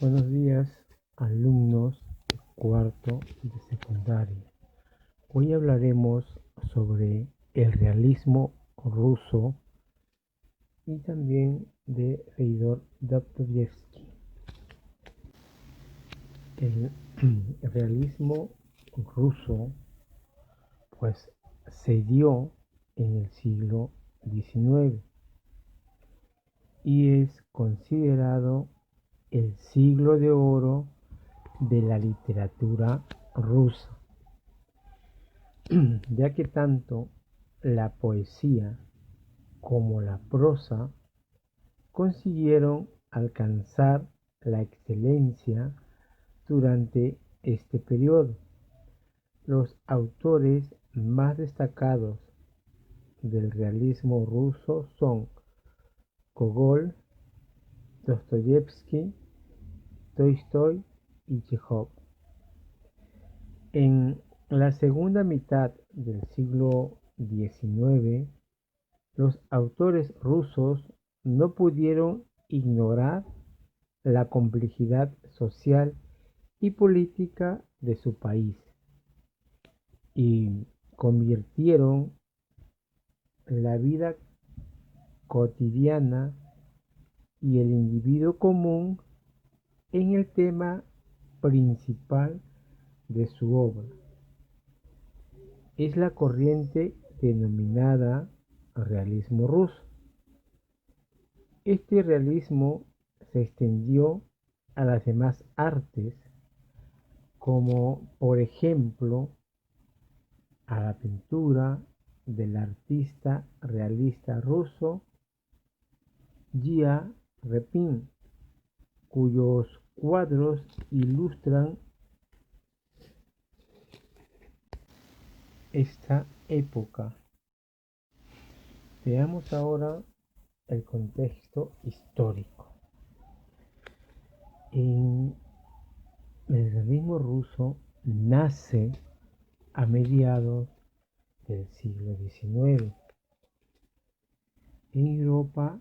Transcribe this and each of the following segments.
Buenos días, alumnos de cuarto de secundaria. Hoy hablaremos sobre el realismo ruso y también de Fyodor Dostoyevsky. El realismo ruso pues se dio en el siglo XIX y es considerado el siglo de oro de la literatura rusa, ya que tanto la poesía como la prosa consiguieron alcanzar la excelencia durante este periodo. Los autores más destacados del realismo ruso son Gogol, Dostoyevsky, Tolstói y Chejov. En la segunda mitad del siglo XIX, los autores rusos no pudieron ignorar la complejidad social y política de su país y convirtieron la vida cotidiana y el individuo común en el tema principal de su obra. Es la corriente denominada realismo ruso. Este realismo se extendió a las demás artes, como por ejemplo a la pintura del artista realista ruso Gia Repin, cuyos cuadros ilustran esta época. Veamos ahora el contexto histórico. El realismo ruso nace a mediados del siglo XIX en Europa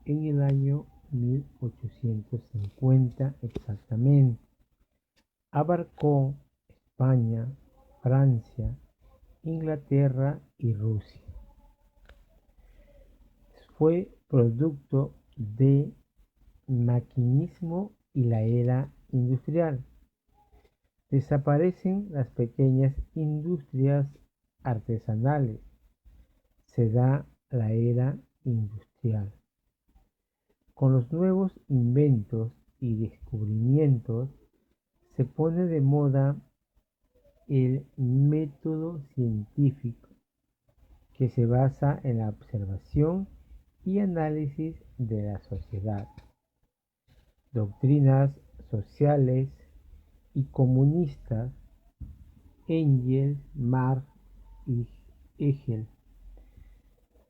en el año 1850 exactamente. Abarcó España, Francia, Inglaterra y Rusia. Fue producto de maquinismo y la era industrial. Desaparecen las pequeñas industrias artesanales. Se da la era industrial. Con los nuevos inventos y descubrimientos se pone de moda el método científico que se basa en la observación y análisis de la sociedad. Doctrinas sociales y comunistas, Engels, Marx y Hegel.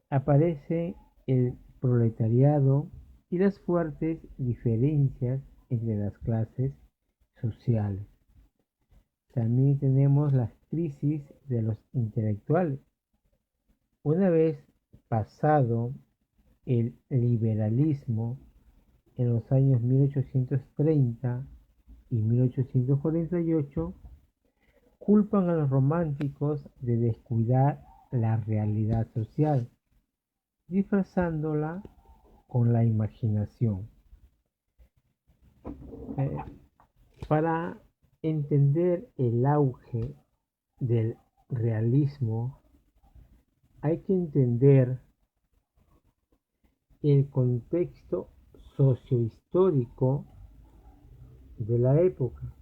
Aparece el proletariado y las fuertes diferencias entre las clases sociales. También tenemos las crisis de los intelectuales. Una vez pasado el liberalismo en los años 1830 y 1848, culpan a los románticos de descuidar la realidad social, disfrazándola con la imaginación. Para entender el auge del realismo, hay que entender el contexto sociohistórico de la época,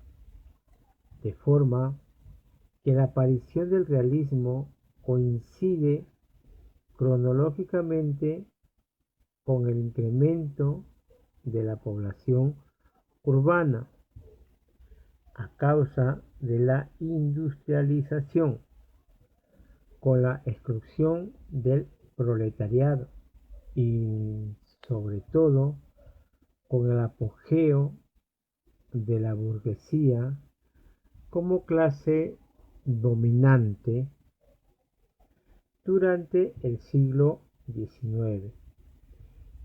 de forma que la aparición del realismo coincide cronológicamente con el incremento de la población urbana a causa de la industrialización, con la exclusión del proletariado y sobre todo con el apogeo de la burguesía como clase dominante durante el siglo XIX.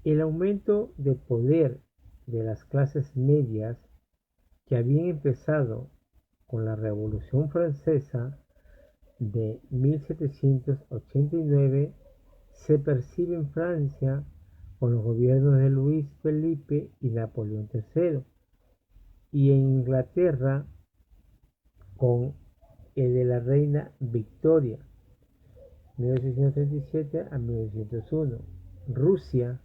El aumento de poder de las clases medias que habían empezado con la Revolución Francesa de 1789 se percibe en Francia con los gobiernos de Luis Felipe y Napoleón III, y en Inglaterra con el de la reina Victoria, 1837 a 1901. Rusia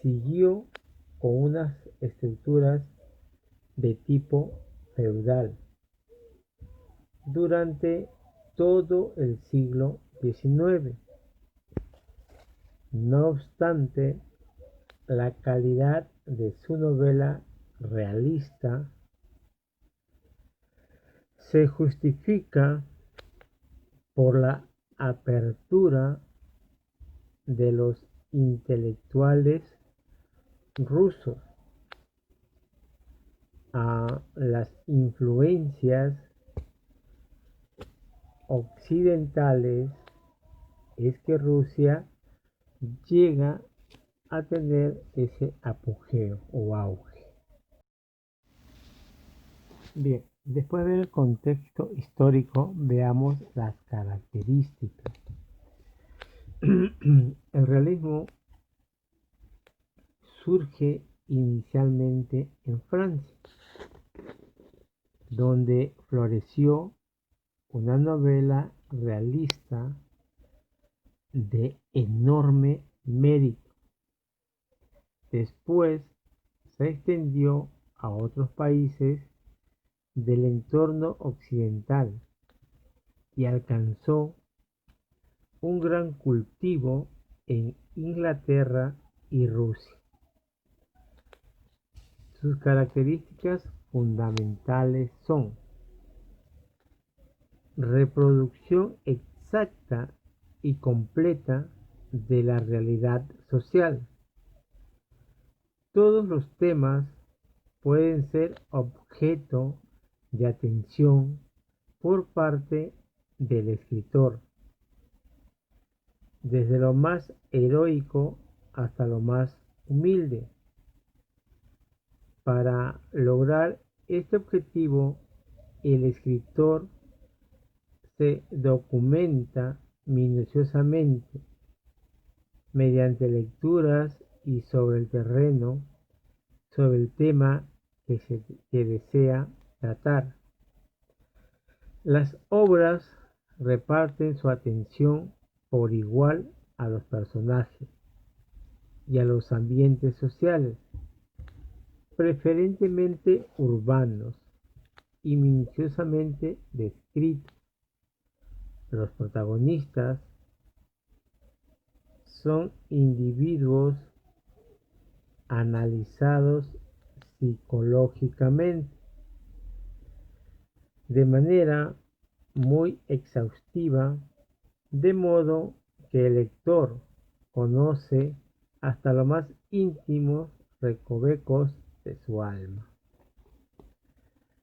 siguió con unas estructuras de tipo feudal durante todo el siglo XIX. No obstante, la calidad de su novela realista se justifica por la apertura de los intelectuales rusos a las influencias occidentales. Es que Rusia llega a tener ese apogeo o auge. Bien, después de ver el contexto histórico, veamos las características. El realismo surge inicialmente en Francia, donde floreció una novela realista de enorme mérito. Después se extendió a otros países del entorno occidental y alcanzó un gran cultivo en Inglaterra y Rusia. Sus características fundamentales son reproducción exacta y completa de la realidad social. Todos los temas pueden ser objeto de atención por parte del escritor, desde lo más heroico hasta lo más humilde. Para lograr este objetivo, el escritor se documenta minuciosamente mediante lecturas y sobre el terreno, sobre el tema que desea tratar. Las obras reparten su atención por igual a los personajes y a los ambientes sociales, preferentemente urbanos y minuciosamente descritos. Los protagonistas son individuos analizados psicológicamente de manera muy exhaustiva, de modo que el lector conoce hasta los más íntimos recovecos de su alma.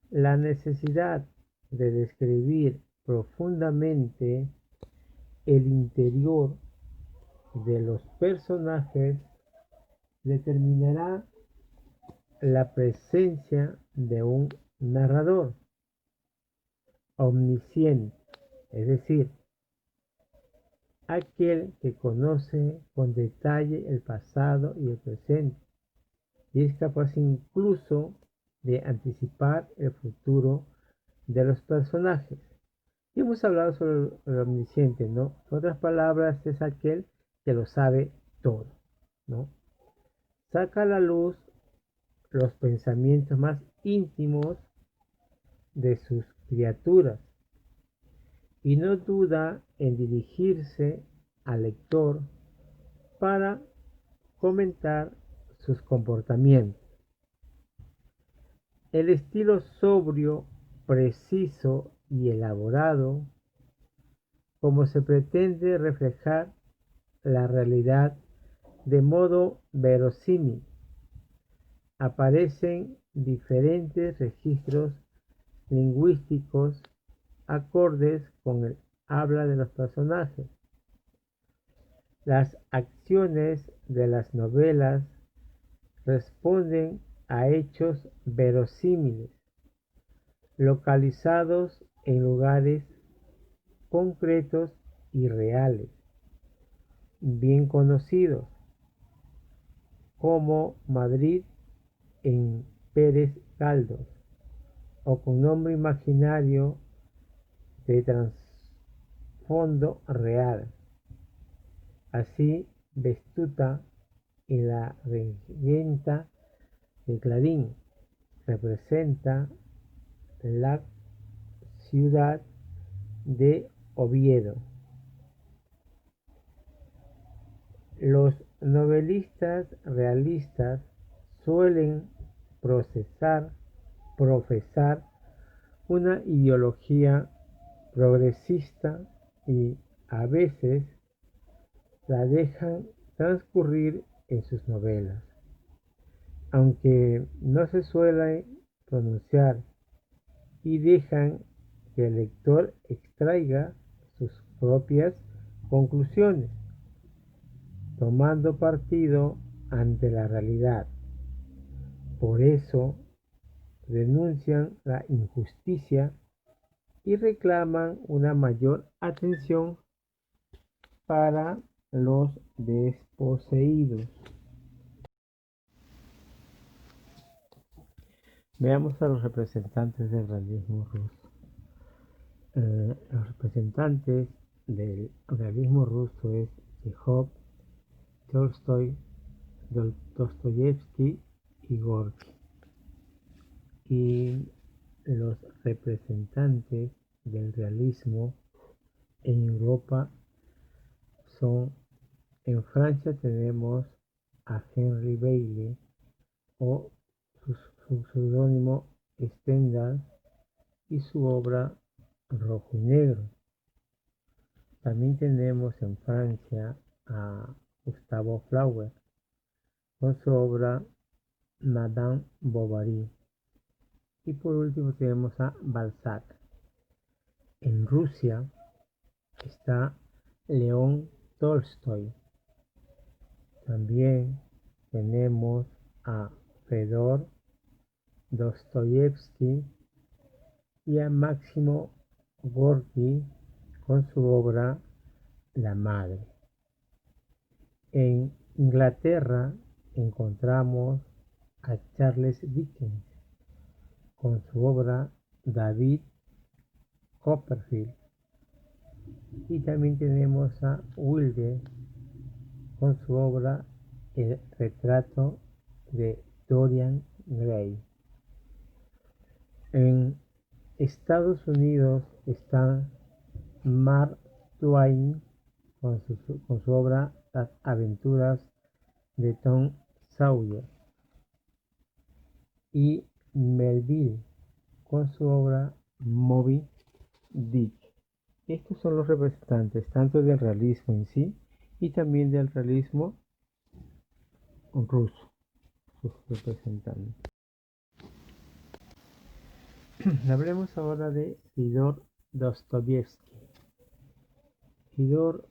La necesidad de describir profundamente el interior de los personajes determinará la presencia de un narrador omnisciente, es decir, aquel que conoce con detalle el pasado y el presente y es capaz incluso de anticipar el futuro de los personajes. Y hemos hablado sobre el omnisciente, ¿no? En otras palabras, es aquel que lo sabe todo, ¿no? Saca a la luz los pensamientos más íntimos de sus criaturas y no duda en dirigirse al lector para comentar sus comportamientos. El estilo sobrio, preciso y elaborado, como se pretende reflejar la realidad de modo verosímil, aparecen diferentes registros lingüísticos acordes con el habla de los personajes. Las acciones de las novelas responden a hechos verosímiles, localizados en lugares concretos y reales, bien conocidos, como Madrid en Pérez Galdós, o con nombre imaginario de trasfondo real. Así, Vestusta en la Regenta de Clarín representa la ciudad de Oviedo. Los novelistas realistas suelen profesar una ideología progresista y a veces la dejan transcurrir en sus novelas, aunque no se suele pronunciar, y dejan que el lector extraiga sus propias conclusiones, tomando partido ante la realidad. Por eso denuncian la injusticia y reclaman una mayor atención para los desposeídos. Veamos a los representantes del realismo ruso. Los representantes del realismo ruso es Chejov, Tolstoy, Dostoyevsky y Gorky. Y los representantes del realismo en Europa son, en Francia tenemos a Henri Bailey o su seudónimo Stendhal y su obra Rojo y Negro. También tenemos en Francia a Gustave Flaubert con su obra Madame Bovary. Y por último tenemos a Balzac. En Rusia está León Tolstoy. También tenemos a Fedor Dostoyevsky y a Máximo Gorki con su obra La Madre. En Inglaterra encontramos a Charles Dickens con su obra David Copperfield. Y también tenemos a Wilde con su obra El retrato de Dorian Gray. En Estados Unidos está Mark Twain con su obra Las aventuras de Tom Sawyer y Melville con su obra Moby Dick. Estos son los representantes tanto del realismo en sí y también del realismo ruso, sus representantes. Hablemos ahora de Fyodor Dostoyevsky. Fyodor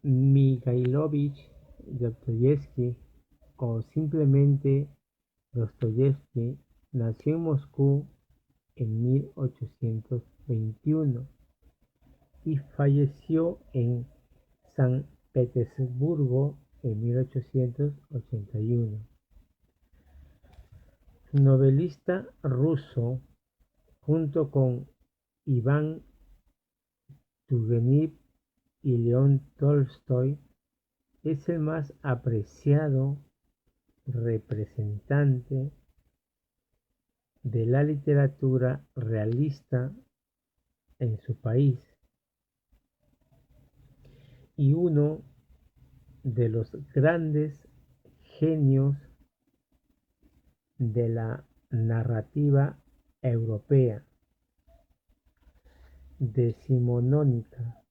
Mikhailovich Dostoyevsky, o simplemente Dostoyevsky, nació en Moscú en 1821 y falleció en San Petersburgo en 1881. Novelista ruso, junto con Iván Turgenev y León Tolstoy, es el más apreciado representante de la literatura realista en su país y uno de los grandes genios de la narrativa europea decimonónica.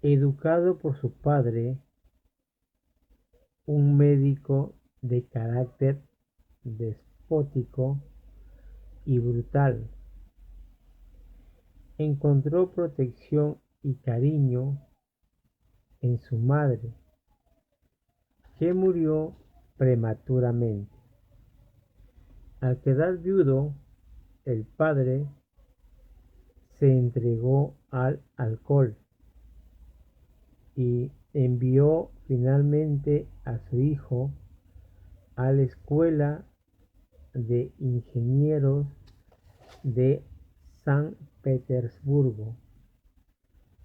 Educado por su padre, un médico de carácter despótico y brutal, encontró protección y cariño en su madre, que murió prematuramente. Al quedar viudo, el padre se entregó al alcohol y envió finalmente a su hijo a la escuela de ingenieros de San Petersburgo,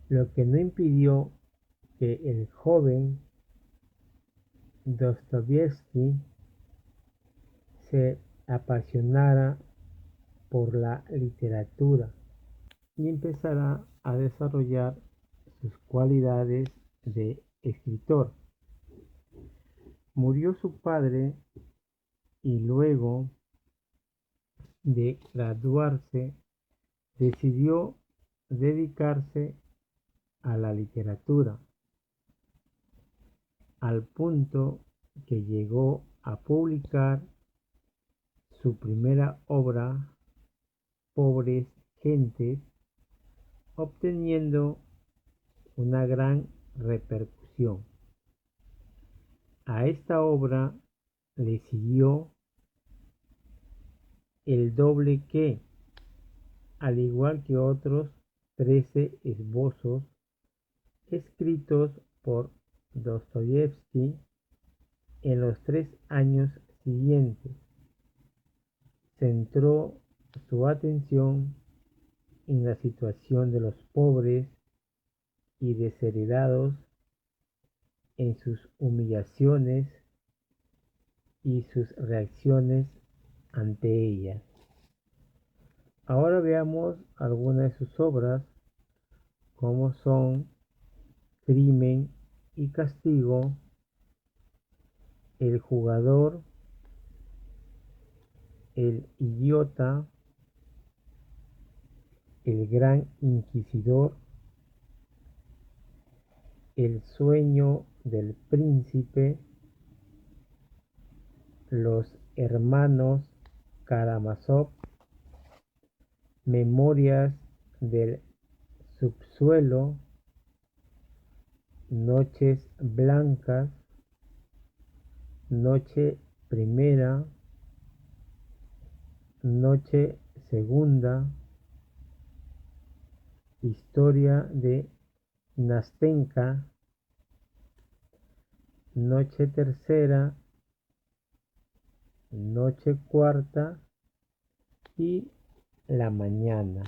lo que no impidió que el joven Dostoyevski se apasionara por la literatura y empezara a desarrollar sus cualidades de escritor. Murió su padre y luego de graduarse decidió dedicarse a la literatura, al punto que llegó a publicar su primera obra, Pobres Gentes, obteniendo una gran repercusión. A esta obra le siguió El doble que, al igual que otros 13 esbozos escritos por Dostoyevski en los 3 años siguientes, centró su atención en la situación de los pobres y desheredados, en sus humillaciones y sus reacciones ante ellas. Ahora veamos algunas de sus obras, como son Crimen y Castigo, El jugador, El idiota, El gran inquisidor, El sueño del príncipe, Los hermanos Karamazov, Memorias del subsuelo, Noches blancas, Noche primera, Noche segunda, Historia de Nastenka, Noche tercera, Noche cuarta y La mañana.